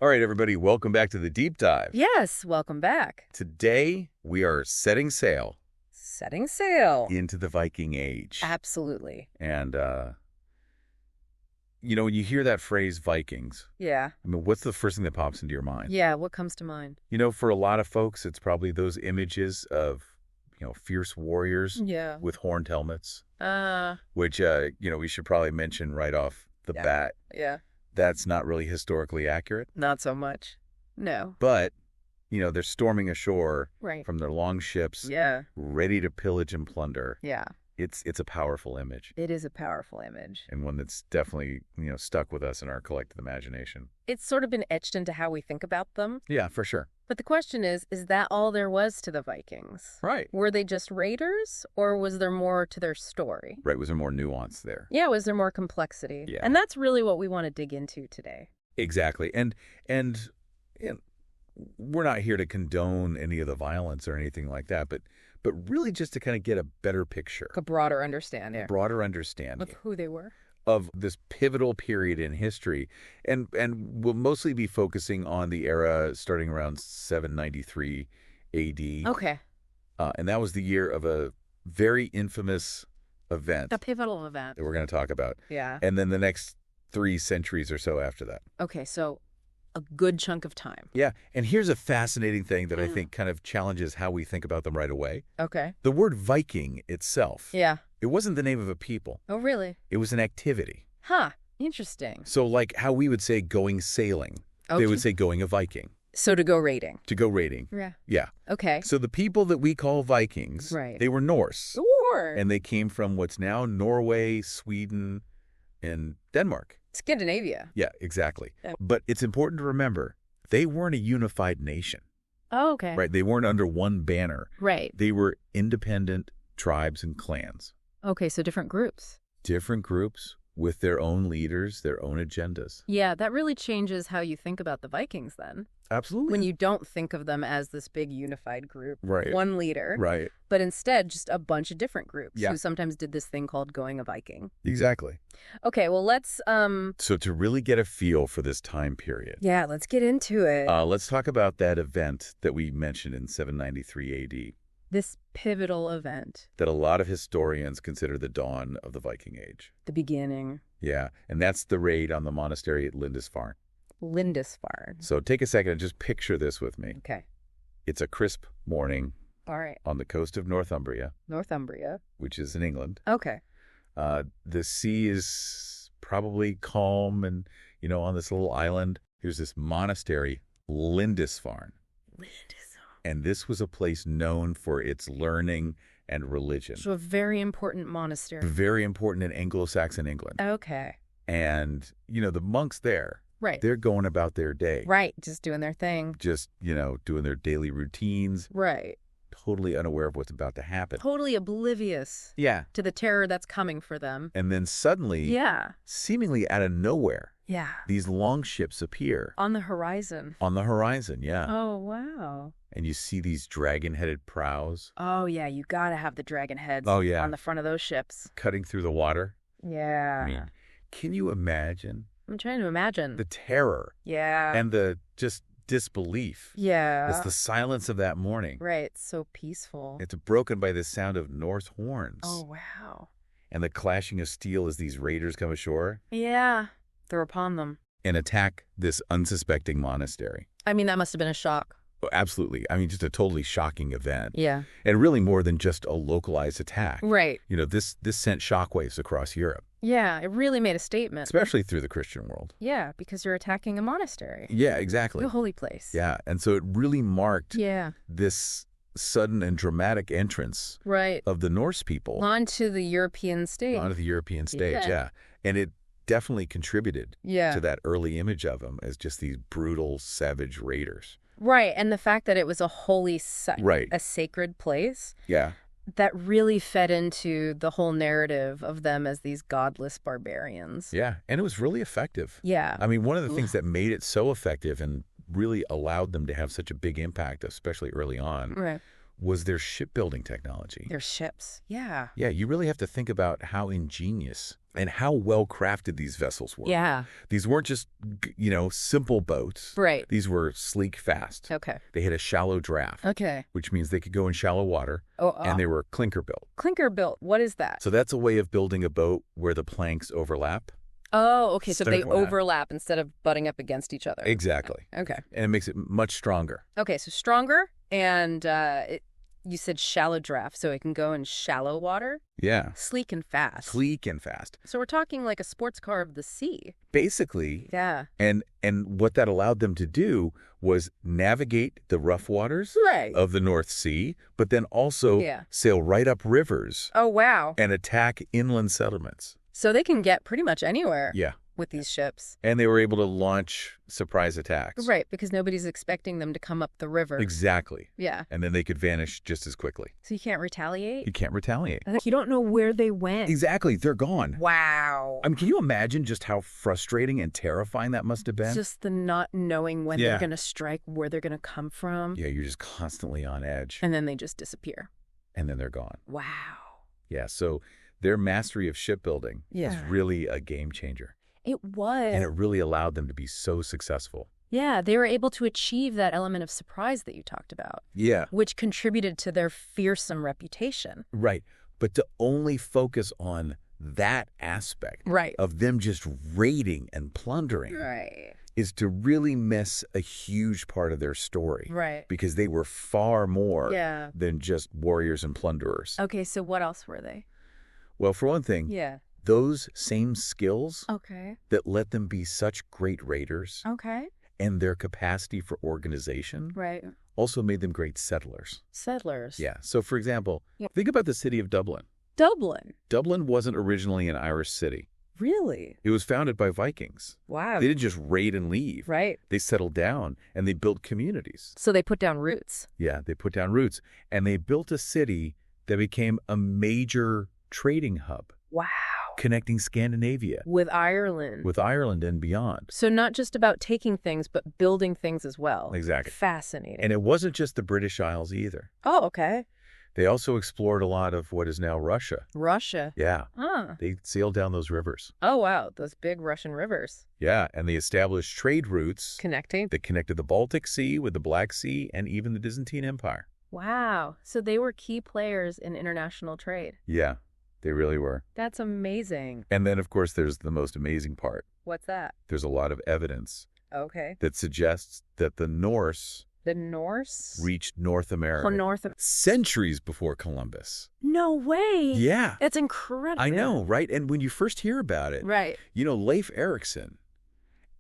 All right, everybody, welcome back to the Deep Dive. Yes, welcome back. Today, we are setting sail Setting sail. into the Viking Age. Absolutely. And, when you hear that phrase, Vikings, Yeah. I mean, what's the first thing that pops into your mind? Yeah, what comes to mind? For a lot of folks, it's probably those images of, fierce warriors Yeah. with horned helmets, Uh, which, we should probably mention right off the bat. yeah. That's not really historically accurate. Not so much. No. But, they're storming ashore Right. from their long ships, Yeah. ready to pillage and plunder. Yeah. It's a powerful image, It is a powerful image. and one that's definitely, stuck with us in our collective imagination. It's sort of been etched into how we think about them. Yeah, for sure. But the question is that all there was to the Vikings? Right. Were they just raiders, or was there more to their story? Right, was there more nuance there? Yeah, was there more complexity? Yeah. And that's really what we want to dig into today. Exactly. And we're not here to condone any of the violence or anything like that, but really just to kind of get a better picture, A broader understanding a broader understanding of who they were. of this pivotal period in history. And we'll mostly be focusing on the era starting around 793 AD. Okay. And that was the year of a very infamous event A pivotal event. that we're going to talk about. Yeah. And then the next 3 centuries or so after that. Okay, so a good chunk of time. Yeah. And here's a fascinating thing that I think kind of challenges how we think about them right away. Okay. The word Viking itself, Yeah. it wasn't the name of a people. Oh, really? It was an activity. Huh. Interesting. So like how we would say going sailing, they would say going a Viking. So to go raiding. To go raiding. Yeah. Yeah. Okay. So the people that we call Vikings, Right. they were Norse. Sure. And they came from what's now Norway, Sweden, and Denmark. Scandinavia. Yeah, exactly. Yeah. But it's important to remember, they weren't a unified nation, Oh, okay. right? They weren't under one banner. Right. They were independent tribes and clans. Okay, so different groups. Different groups with their own leaders, their own agendas. Yeah, that really changes how you think about the Vikings then. Absolutely. When you don't think of them as this big unified group, Right. one leader, Right. but instead just a bunch of different groups Yeah. who sometimes did this thing called going a Viking. Exactly. Okay, well, let's So to really get a feel for this time period, let's get into it. let's talk about that event that we mentioned in 793 AD This pivotal event, that a lot of historians consider the dawn of the Viking Age. the beginning, Yeah, and that's the raid on the monastery at Lindisfarne. Lindisfarne. So take a second and just picture this with me. Okay. It's a crisp morning All right. on the coast of Northumbria, Northumbria. which is in England. Okay. The sea is probably calm and, on this little island, here's this monastery, Lindisfarne. And this was a place known for its learning and religion. So a very important monastery. Very important in Anglo-Saxon England. Okay. And, the monks there, Right. they're going about their day. Right. Just doing their thing. Just, doing their daily routines, Right. totally unaware of what's about to happen. Totally oblivious Yeah. to the terror that's coming for them. And then suddenly, Yeah. seemingly out of nowhere, Yeah. these longships appear On the horizon. on the horizon. Yeah. Oh, wow. And you see these dragon-headed prows Oh, yeah. You got to have the dragon heads Oh, yeah. on the front of those ships. cutting through the water. Yeah. I mean, can you imagine I'm trying to imagine. the terror Yeah. and the just disbelief? Yeah. It's the silence of that morning. Right. So peaceful. It's broken by the sound of Norse horns Oh, wow. and the clashing of steel as these raiders come ashore Yeah. They're upon them. and attack this unsuspecting monastery. I mean, that must have been a shock. Oh, absolutely. I mean, just a totally shocking event. Yeah. And really more than just a localized attack. Right. This sent shockwaves across Europe, Yeah. It really made a statement. especially through the Christian world. Yeah. Because you're attacking a monastery. Yeah, exactly. A holy place. Yeah, and so it really marked Yeah. this sudden and dramatic entrance Right. of the Norse people Onto the European stage. onto the European stage. Yeah. Yeah. And it definitely contributed Yeah. to that early image of them as just these brutal, savage raiders. Right. And the fact that it was a holy site, Right. a sacred place, Yeah. that really fed into the whole narrative of them as these godless barbarians. Yeah, and it was really effective. Yeah. I mean, one of the things that made it so effective and really allowed them to have such a big impact, especially early on, Right. was their shipbuilding technology. Their ships. Yeah. Yeah, you really have to think about how ingenious and how well crafted these vessels were. Yeah. These weren't just, simple boats. Right. These were sleek, fast. Okay. They had a shallow draft, Okay. which means they could go in shallow water, and they were clinker built. Clinker built. What is that? So that's a way of building a boat where the planks overlap. Oh, okay. So they Sturdy. overlap instead of butting up against each other. Exactly. Okay. And it makes it much stronger. Okay. So stronger, and you said shallow draft, so it can go in shallow water. Yeah. Sleek and fast. Sleek and fast. So we're talking like a sports car of the sea. Basically. Yeah. And what that allowed them to do was navigate the rough waters of the North Sea, but then also sail right up rivers. Oh, wow. And attack inland settlements. So they can get pretty much anywhere. Yeah. With these ships. And they were able to launch surprise attacks. Right, because nobody's expecting them to come up the river. Exactly. Yeah. And then they could vanish just as quickly. So you can't retaliate? You can't retaliate. You don't know where they went. Exactly. They're gone. Wow. I mean, can you imagine just how frustrating and terrifying that must have been? Just the not knowing when they're going to strike, where they're going to come from. Yeah, you're just constantly on edge. And then they just disappear. And then they're gone. Wow. Yeah, so their mastery of shipbuilding is really a game changer. It was. And it really allowed them to be so successful. Yeah, they were able to achieve that element of surprise that you talked about. Yeah. Which contributed to their fearsome reputation. Right. But to only focus on that aspect of them just raiding and plundering is to really miss a huge part of their story. Right. Because they were far more than just warriors and plunderers. Okay, so what else were they? Well, for one thing, those same skills that let them be such great raiders and their capacity for organization also made them great settlers. Settlers. Yeah. So, for example, think about the city of Dublin. Dublin? Dublin wasn't originally an Irish city. Really? It was founded by Vikings. Wow. They didn't just raid and leave. Right. They settled down and they built communities. So they put down roots. Yeah, they put down roots. And they built a city that became a major trading hub. Wow. Connecting Scandinavia. With Ireland. With Ireland and beyond. So not just about taking things, but building things as well. Exactly. Fascinating. And it wasn't just the British Isles either. Oh, okay. They also explored a lot of what is now Russia. Russia? Yeah. Huh. They sailed down those rivers. Oh, wow. Those big Russian rivers. Yeah, and they established trade routes. Connecting? That connected the Baltic Sea with the Black Sea and even the Byzantine Empire. Wow. So they were key players in international trade. Yeah, they really were. That's amazing. And then, of course, there's the most amazing part. What's that? There's a lot of evidence that suggests that the Norse reached North America centuries before Columbus. No way. Yeah. That's incredible. I know, right? And when you first hear about it, Leif Erikson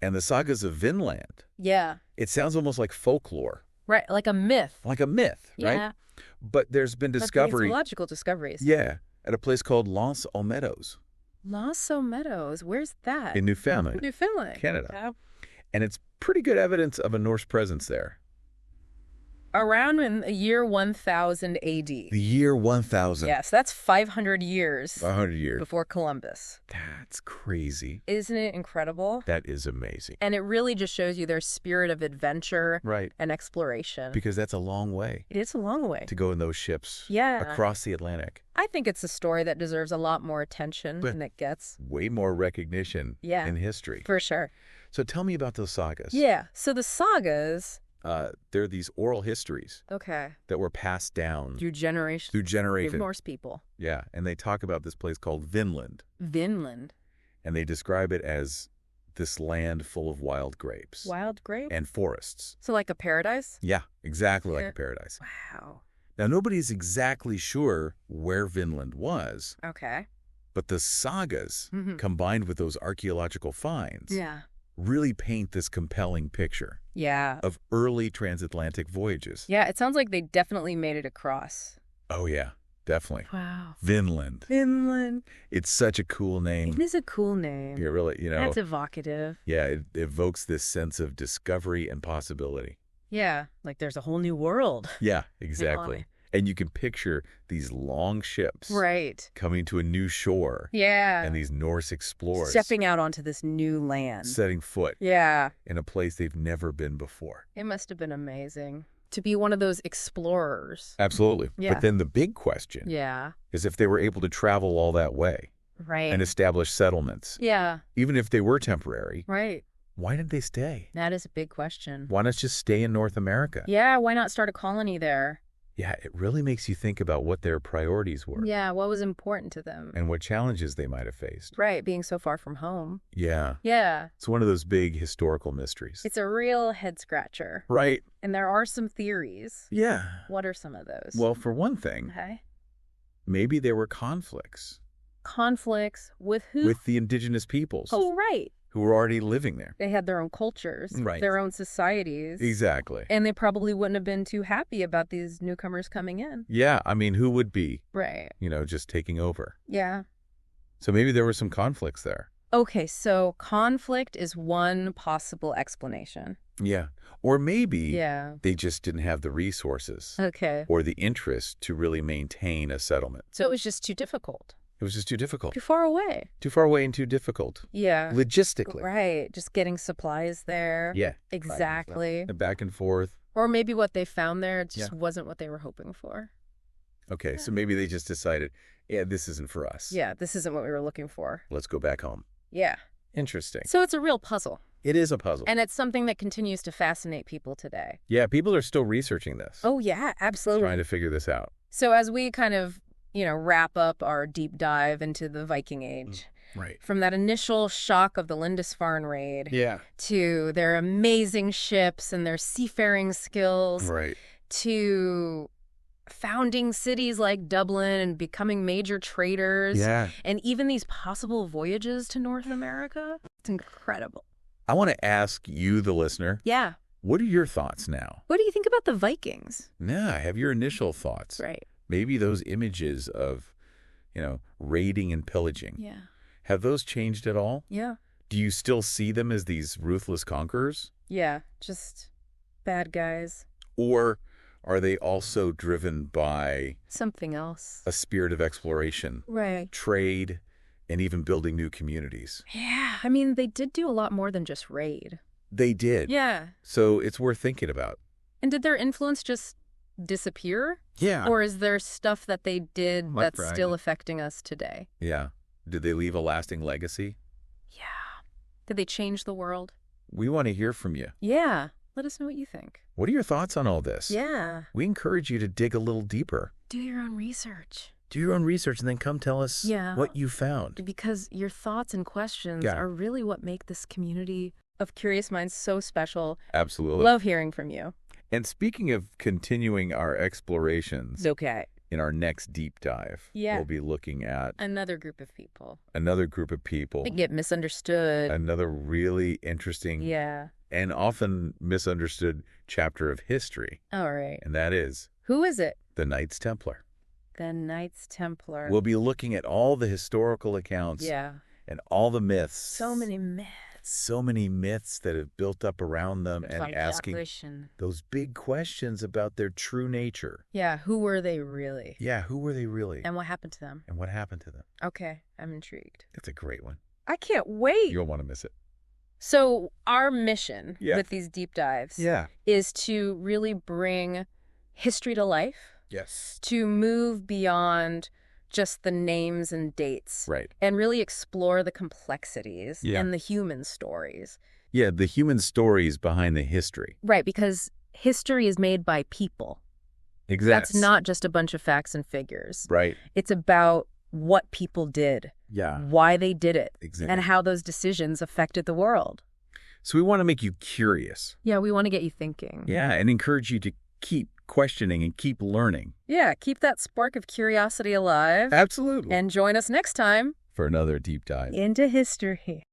and the sagas of Vinland. Yeah. It sounds almost like folklore. Right, like a myth. Like a myth, right? But there's been discovery. Logical discoveries. Yeah, at a place called Los Olmedos. Los Olmedos, where's that? In Newfoundland. Newfoundland. Canada. Yeah. And it's pretty good evidence of a Norse presence there. Around in the year 1000 AD. The year 1000. Yes, that's 500 years. 500 years. Before Columbus. That's crazy. Isn't it incredible? That is amazing. And it really just shows you their spirit of adventure and exploration. Because that's a long way. It is a long way. To go in those ships. Yeah. Across the Atlantic. I think it's a story that deserves a lot more attention than it gets. Way more recognition in history. For sure. So tell me about those sagas. Yeah. So the sagas... they're these oral histories that were passed down through generations. Of Norse people. Yeah, and they talk about this place called Vinland. Vinland. And they describe it as this land full of wild grapes. Wild grapes? And forests. So like a paradise? Yeah, exactly like a paradise. Wow. Now, nobody's exactly sure where Vinland was. Okay. But the sagas, combined with those archaeological finds, really paint this compelling picture of early transatlantic voyages. Yeah, it sounds like they definitely made it across. Oh, yeah, definitely. Wow. Vinland. It's such a cool name. It is a cool name. Yeah, really, That's evocative. Yeah, it evokes this sense of discovery and possibility. Yeah, like there's a whole new world. Yeah, exactly. And you can picture these long ships coming to a new shore. Yeah. And these Norse explorers stepping out onto this new land. Setting foot in a place they've never been before. It must have been amazing. To be one of those explorers. Absolutely. Yeah. But then the big question is if they were able to travel all that way and establish settlements, even if they were temporary, why did they stay? That is a big question. Why not just stay in North America? Yeah, why not start a colony there? Yeah, it really makes you think about what their priorities were. Yeah, what was important to them. And what challenges they might have faced. Right, being so far from home. Yeah. Yeah. It's one of those big historical mysteries. It's a real head-scratcher. Right. And there are some theories. Yeah. What are some of those? Well, for one thing, maybe there were conflicts. Conflicts with who? With the indigenous peoples. Oh, right. Who were already living there. They had their own cultures, their own societies. Exactly. And they probably wouldn't have been too happy about these newcomers coming in. Yeah, I mean, who would be? Right. Just taking over. Yeah. So maybe there were some conflicts there. Okay, so conflict is one possible explanation. Yeah. Or maybe they just didn't have the resources. Or the interest to really maintain a settlement. So it was just too difficult. It was just too difficult. Too far away. Too far away and too difficult. Yeah. Logistically. Right. Just getting supplies there. Yeah. Exactly. Back and forth. Or maybe what they found there just wasn't what they were hoping for. Okay, so maybe they just decided, this isn't for us. Yeah, this isn't what we were looking for. Let's go back home. Yeah. Interesting. So it's a real puzzle. It is a puzzle. And it's something that continues to fascinate people today. Yeah, people are still researching this. Oh, yeah, absolutely. Trying to figure this out. So as we kind of wrap up our deep dive into the Viking Age. Right. From that initial shock of the Lindisfarne raid. Yeah. To their amazing ships and their seafaring skills. Right. To founding cities like Dublin and becoming major traders. Yeah. And even these possible voyages to North America. It's incredible. I want to ask you, the listener. Yeah. What are your thoughts now? What do you think about the Vikings? Yeah, have your initial thoughts. Right. Maybe those images of, raiding and pillaging. Yeah. Have those changed at all? Yeah. Do you still see them as these ruthless conquerors? Yeah, just bad guys. Or are they also driven by something else? A spirit of exploration. Right. Trade, and even building new communities. Yeah, I mean, they did do a lot more than just raid. They did. Yeah. So it's worth thinking about. And did their influence just disappear? Yeah. Or is there stuff that they did that's still affecting us today? Yeah. Did they leave a lasting legacy? Yeah. Did they change the world? We want to hear from you. Yeah. Let us know what you think. What are your thoughts on all this? Yeah. We encourage you to dig a little deeper. Do your own research. Do your own research and then come tell us what you found. Because your thoughts and questions are really what make this community of curious minds so special. Absolutely. Love hearing from you. And speaking of continuing our explorations, in our next deep dive, we'll be looking at another group of people. They get misunderstood. Another really interesting and often misunderstood chapter of history. All right. And that is... Who is it? The Knights Templar. The Knights Templar. We'll be looking at all the historical accounts and all the myths. So many myths. So many myths that have built up around them and asking those big questions about their true nature. Yeah, who were they really? Yeah, who were they really? And what happened to them? Okay, I'm intrigued. That's a great one. I can't wait. You'll want to miss it. So our mission with these deep dives is to really bring history to life. Yes. To move beyond just the names and dates. Right. And really explore the complexities and the human stories. Yeah, the human stories behind the history. Right, because history is made by people. Exactly. That's not just a bunch of facts and figures. Right. It's about what people did. Yeah. Why they did it. Exactly. And how those decisions affected the world. So we want to make you curious. Yeah, we want to get you thinking. Yeah, and encourage you to keep questioning and keep learning. Yeah, keep that spark of curiosity alive. Absolutely. And join us next time for another deep dive into history.